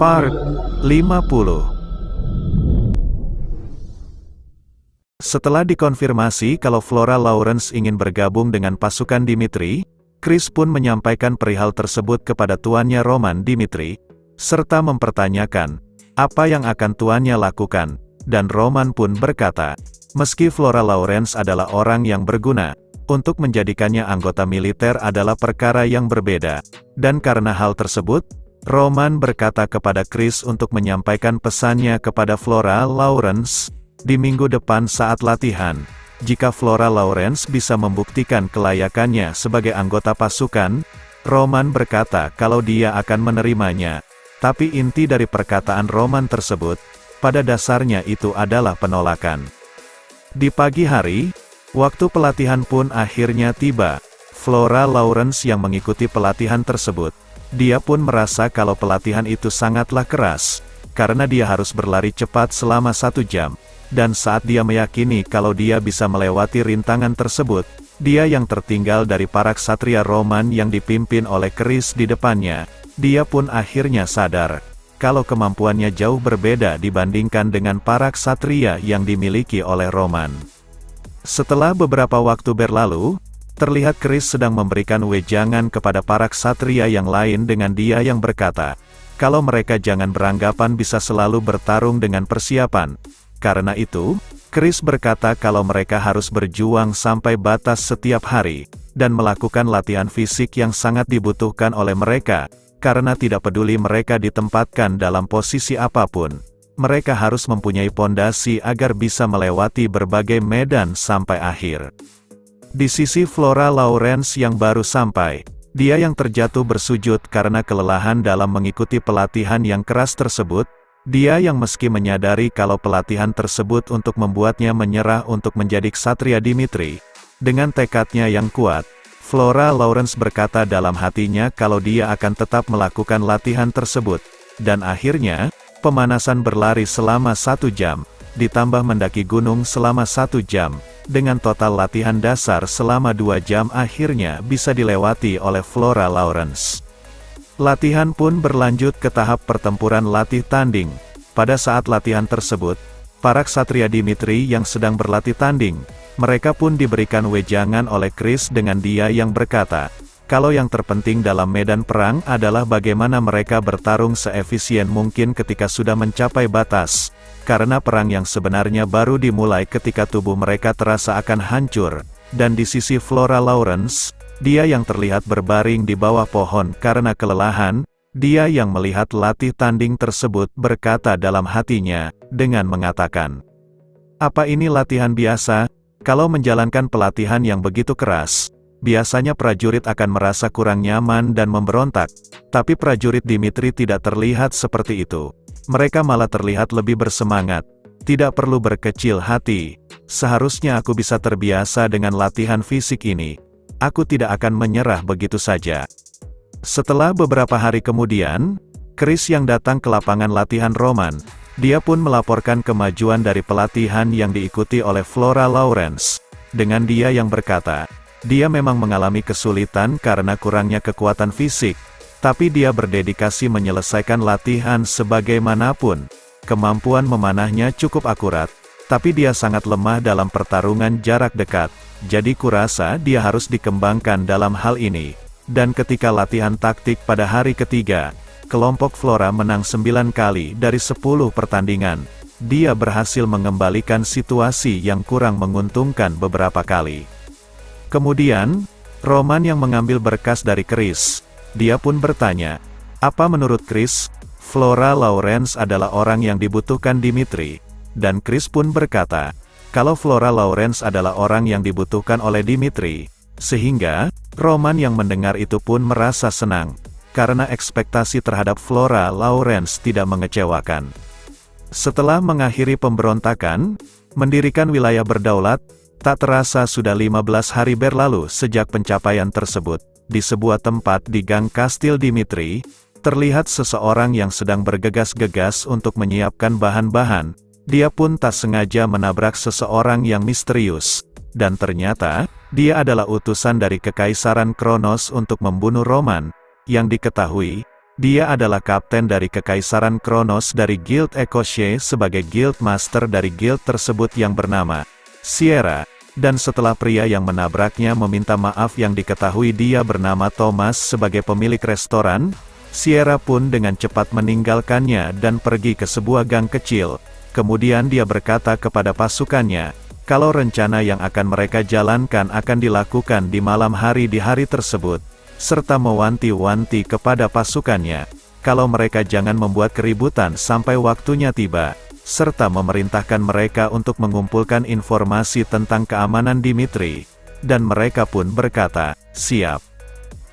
Part 50. Setelah dikonfirmasi kalau Flora Lawrence ingin bergabung dengan pasukan Dimitri, Chris pun menyampaikan perihal tersebut kepada tuannya Roman Dimitri, serta mempertanyakan apa yang akan tuannya lakukan, dan Roman pun berkata, meski Flora Lawrence adalah orang yang berguna, untuk menjadikannya anggota militer adalah perkara yang berbeda, dan karena hal tersebut, Roman berkata kepada Chris untuk menyampaikan pesannya kepada Flora Lawrence di minggu depan saat latihan. Jika Flora Lawrence bisa membuktikan kelayakannya sebagai anggota pasukan, Roman berkata kalau dia akan menerimanya. Tapi inti dari perkataan Roman tersebut, pada dasarnya itu adalah penolakan. Di pagi hari, waktu pelatihan pun akhirnya tiba. Flora Lawrence yang mengikuti pelatihan tersebut, dia pun merasa kalau pelatihan itu sangatlah keras, karena dia harus berlari cepat selama 1 jam, dan saat dia meyakini kalau dia bisa melewati rintangan tersebut, dia yang tertinggal dari para ksatria Roman yang dipimpin oleh Chris di depannya, dia pun akhirnya sadar, kalau kemampuannya jauh berbeda dibandingkan dengan para ksatria yang dimiliki oleh Roman. Setelah beberapa waktu berlalu, terlihat Chris sedang memberikan wejangan kepada para ksatria yang lain dengan dia yang berkata, kalau mereka jangan beranggapan bisa selalu bertarung dengan persiapan. Karena itu, Chris berkata kalau mereka harus berjuang sampai batas setiap hari, dan melakukan latihan fisik yang sangat dibutuhkan oleh mereka, karena tidak peduli mereka ditempatkan dalam posisi apapun. Mereka harus mempunyai pondasi agar bisa melewati berbagai medan sampai akhir. Di sisi Flora Lawrence yang baru sampai, dia yang terjatuh bersujud karena kelelahan dalam mengikuti pelatihan yang keras tersebut, dia yang meski menyadari kalau pelatihan tersebut untuk membuatnya menyerah untuk menjadi ksatria Dimitri, dengan tekadnya yang kuat, Flora Lawrence berkata dalam hatinya kalau dia akan tetap melakukan latihan tersebut, dan akhirnya, pemanasan berlari selama 1 jam, ditambah mendaki gunung selama 1 jam, dengan total latihan dasar selama 2 jam akhirnya bisa dilewati oleh Flora Lawrence. Latihan pun berlanjut ke tahap pertempuran latih tanding. Pada saat latihan tersebut, para ksatria Dimitri yang sedang berlatih tanding, mereka pun diberikan wejangan oleh Chris dengan dia yang berkata, kalau yang terpenting dalam medan perang adalah bagaimana mereka bertarung seefisien mungkin ketika sudah mencapai batas, karena perang yang sebenarnya baru dimulai ketika tubuh mereka terasa akan hancur, dan di sisi Flora Lawrence, dia yang terlihat berbaring di bawah pohon karena kelelahan, dia yang melihat latih tanding tersebut berkata dalam hatinya, dengan mengatakan, apa ini latihan biasa? Kalau menjalankan pelatihan yang begitu keras, biasanya prajurit akan merasa kurang nyaman dan memberontak, tapi prajurit Dimitri tidak terlihat seperti itu. Mereka malah terlihat lebih bersemangat, tidak perlu berkecil hati, seharusnya aku bisa terbiasa dengan latihan fisik ini. Aku tidak akan menyerah begitu saja. Setelah beberapa hari kemudian, Chris yang datang ke lapangan latihan Roman, dia pun melaporkan kemajuan dari pelatihan yang diikuti oleh Flora Lawrence, dengan dia yang berkata, dia memang mengalami kesulitan karena kurangnya kekuatan fisik, tapi dia berdedikasi menyelesaikan latihan sebagaimanapun. Kemampuan memanahnya cukup akurat, tapi dia sangat lemah dalam pertarungan jarak dekat, jadi kurasa dia harus dikembangkan dalam hal ini. Dan ketika latihan taktik pada hari ketiga, kelompok Flora menang 9 kali dari 10 pertandingan. Dia berhasil mengembalikan situasi yang kurang menguntungkan beberapa kali. Kemudian, Roman yang mengambil berkas dari Chris, dia pun bertanya, apa menurut Chris, Flora Lawrence adalah orang yang dibutuhkan Dimitri? Dan Chris pun berkata, kalau Flora Lawrence adalah orang yang dibutuhkan oleh Dimitri, sehingga, Roman yang mendengar itu pun merasa senang, karena ekspektasi terhadap Flora Lawrence tidak mengecewakan. Setelah mengakhiri pemberontakan, mendirikan wilayah berdaulat, tak terasa sudah 15 hari berlalu sejak pencapaian tersebut. Di sebuah tempat di gang Kastil Dimitri, terlihat seseorang yang sedang bergegas-gegas untuk menyiapkan bahan-bahan. Dia pun tak sengaja menabrak seseorang yang misterius. Dan ternyata, dia adalah utusan dari Kekaisaran Kronos untuk membunuh Roman, yang diketahui, Dia adalah kapten dari Kekaisaran Kronos dari Guild Ecosse sebagai Guild Master dari guild tersebut yang bernama Sierra, dan setelah pria yang menabraknya meminta maaf yang diketahui dia bernama Thomas sebagai pemilik restoran, Sierra pun dengan cepat meninggalkannya dan pergi ke sebuah gang kecil. Kemudian dia berkata kepada pasukannya, kalau rencana yang akan mereka jalankan akan dilakukan di malam hari di hari tersebut, serta mewanti-wanti kepada pasukannya, kalau mereka jangan membuat keributan sampai waktunya tiba, serta memerintahkan mereka untuk mengumpulkan informasi tentang keamanan Dimitri, dan mereka pun berkata, siap.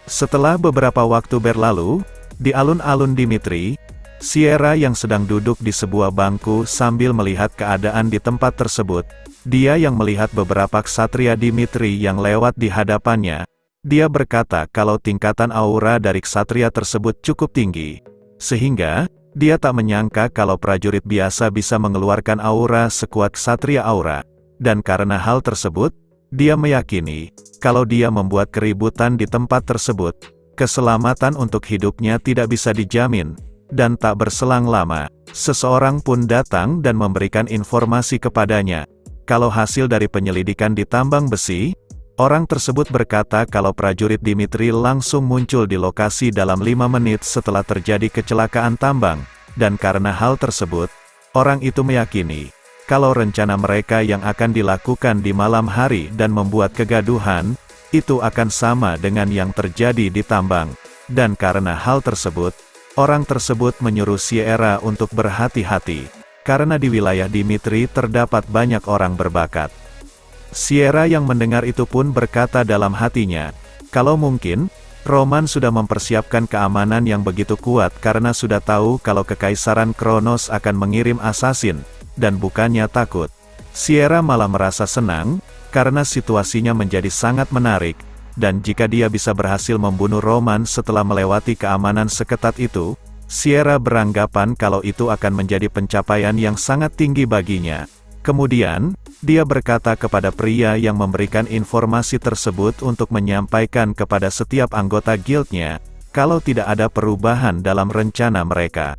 Setelah beberapa waktu berlalu, di alun-alun Dimitri, Sierra yang sedang duduk di sebuah bangku sambil melihat keadaan di tempat tersebut, dia yang melihat beberapa ksatria Dimitri yang lewat di hadapannya, dia berkata kalau tingkatan aura dari ksatria tersebut cukup tinggi, sehingga dia tak menyangka kalau prajurit biasa bisa mengeluarkan aura sekuat ksatria aura, dan karena hal tersebut, dia meyakini kalau dia membuat keributan di tempat tersebut, keselamatan untuk hidupnya tidak bisa dijamin, dan tak berselang lama, seseorang pun datang dan memberikan informasi kepadanya, kalau hasil dari penyelidikan di tambang besi, orang tersebut berkata kalau prajurit Dimitri langsung muncul di lokasi dalam 5 menit setelah terjadi kecelakaan tambang, dan karena hal tersebut, orang itu meyakini, kalau rencana mereka yang akan dilakukan di malam hari dan membuat kegaduhan, itu akan sama dengan yang terjadi di tambang, dan karena hal tersebut, orang tersebut menyuruh Sierra untuk berhati-hati, karena di wilayah Dimitri terdapat banyak orang berbakat. Sierra yang mendengar itu pun berkata dalam hatinya, kalau mungkin, Roman sudah mempersiapkan keamanan yang begitu kuat karena sudah tahu kalau Kekaisaran Kronos akan mengirim asasin, dan bukannya takut. Sierra malah merasa senang, karena situasinya menjadi sangat menarik, dan jika dia bisa berhasil membunuh Roman setelah melewati keamanan seketat itu, Sierra beranggapan kalau itu akan menjadi pencapaian yang sangat tinggi baginya. Kemudian, dia berkata kepada pria yang memberikan informasi tersebut untuk menyampaikan kepada setiap anggota guildnya, kalau tidak ada perubahan dalam rencana mereka.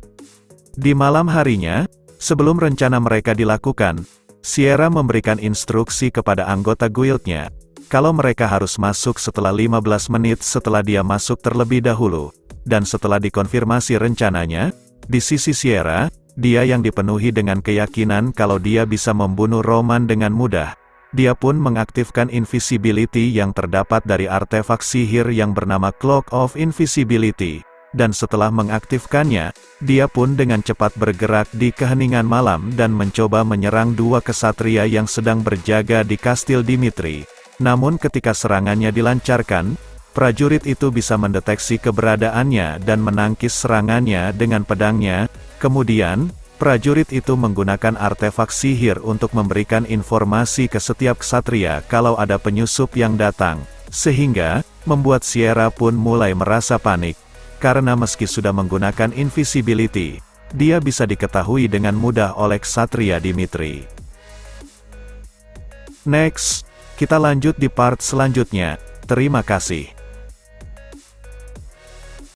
Di malam harinya, sebelum rencana mereka dilakukan, Sierra memberikan instruksi kepada anggota guildnya, kalau mereka harus masuk setelah 15 menit setelah dia masuk terlebih dahulu, dan setelah dikonfirmasi rencananya, di sisi Sierra, dia yang dipenuhi dengan keyakinan kalau dia bisa membunuh Roman dengan mudah, dia pun mengaktifkan invisibility yang terdapat dari artefak sihir yang bernama Cloak of Invisibility. Dan setelah mengaktifkannya, dia pun dengan cepat bergerak di keheningan malam dan mencoba menyerang dua ksatria yang sedang berjaga di kastil Dimitri. Namun ketika serangannya dilancarkan, prajurit itu bisa mendeteksi keberadaannya dan menangkis serangannya dengan pedangnya. Kemudian, prajurit itu menggunakan artefak sihir untuk memberikan informasi ke setiap ksatria kalau ada penyusup yang datang, sehingga membuat Sierra pun mulai merasa panik. Karena meski sudah menggunakan invisibility, dia bisa diketahui dengan mudah oleh ksatria Dimitri. Next, kita lanjut di part selanjutnya. Terima kasih.